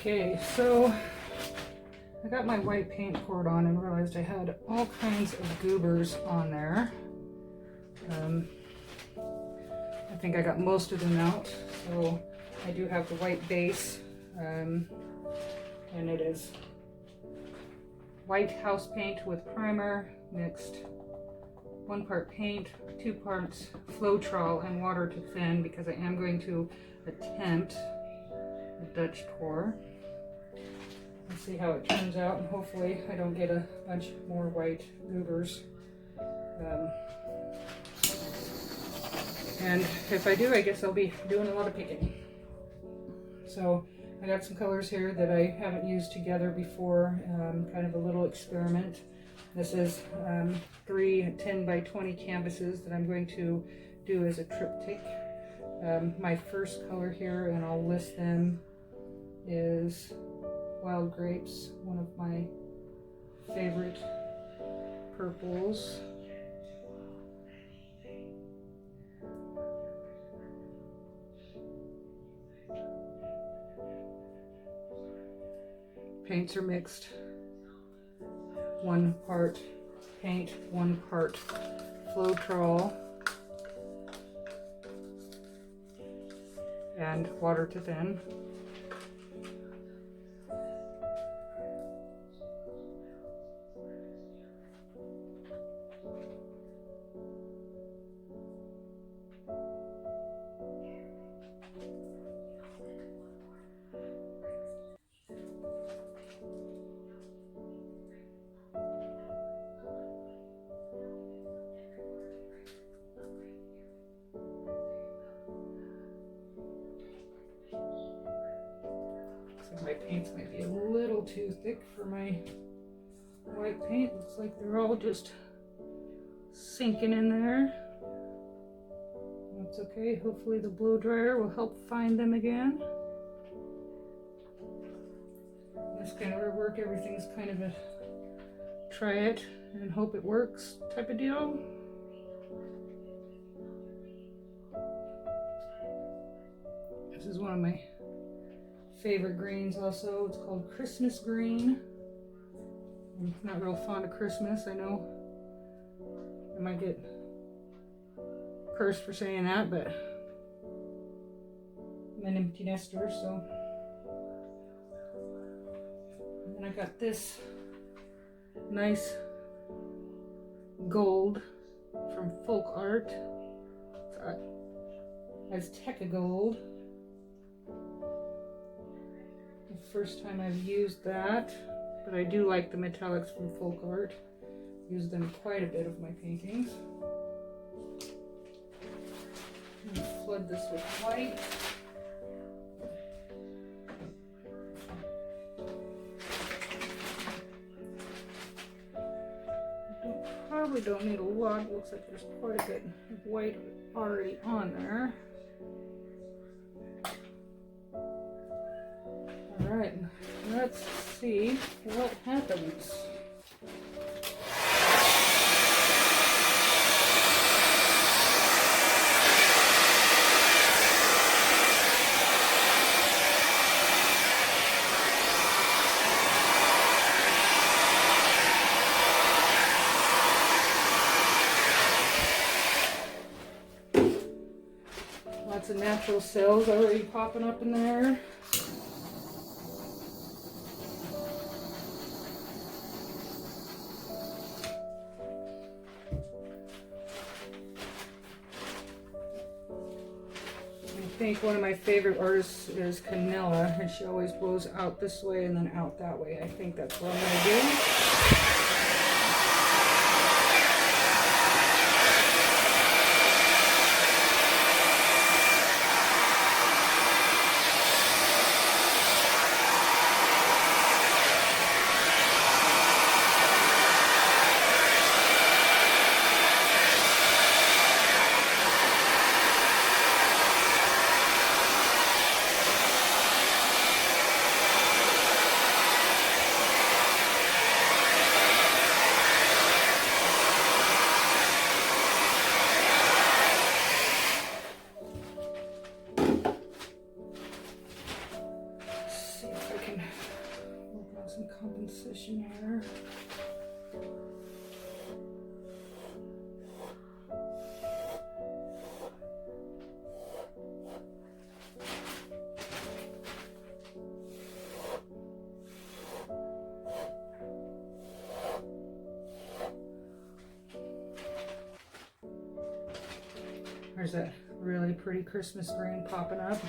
Okay, so I got my white paint poured on and realized I had all kinds of goobers on there. I think I got most of them out, so I do have the white base, and it is white house paint with primer mixed 1 part paint, 2 parts Floetrol and water to thin, because I am going to attempt a Dutch pour. Let's see how it turns out, and hopefully I don't get a bunch more white goobers. And if I do, I guess I'll be doing a lot of picking. So I got some colors here that I haven't used together before, kind of a little experiment. This is 3 10 by 20 canvases that I'm going to do as a triptych. My first color here, and I'll list them, is Wild Grapes, one of my favorite purples. Paints are mixed. 1 part paint, 1 part Floetrol, and water to thin. My paints might be a little too thick for my white paint. Looks like they're all just sinking in there. That's okay. Hopefully the blow dryer will help find them again. This kind of work, everything's kind of a try it and hope it works type of deal. This is one of my favorite greens also. It's called Christmas green. I'm not real fond of Christmas. I know I might get cursed for saying that, but I'm an empty nester, so. And then I got this nice gold from Folk Art. It's Azteca gold. First time I've used that, but I do like the metallics from Folk Art. Use them quite a bit of my paintings. Flood this with white. Probably don't need a lot. Looks like there's quite a bit of white already on there. Alright, let's see what happens. Lots of natural cells already popping up in there. I think one of my favorite artists is Canella, and she always blows out this way and then out that way. I think that's what I'm going to do. There's that really pretty Christmas green popping up.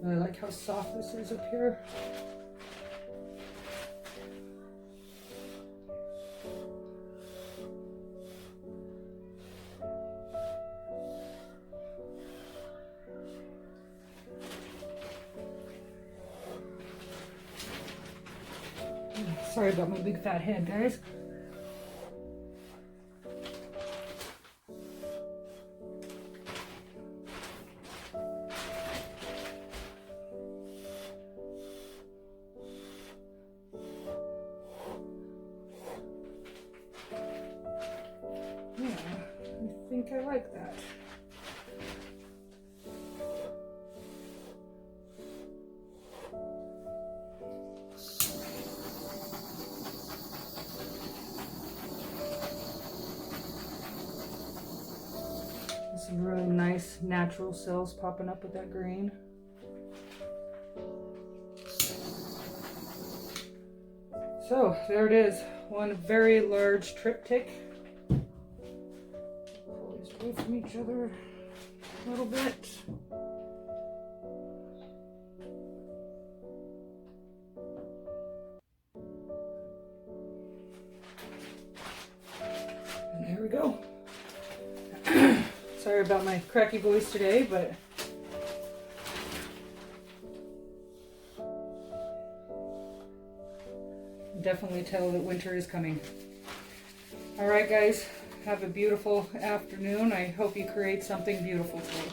Really like how soft this is up here. Sorry about my big fat head, guys. Yeah, I think I like that. Some really nice natural cells popping up with that green. So there it is, one very large triptych. Pull these away from each other a little bit. And there we go. Sorry about my cracky voice today, but definitely tell that winter is coming. All right, guys, have a beautiful afternoon. I hope you create something beautiful today.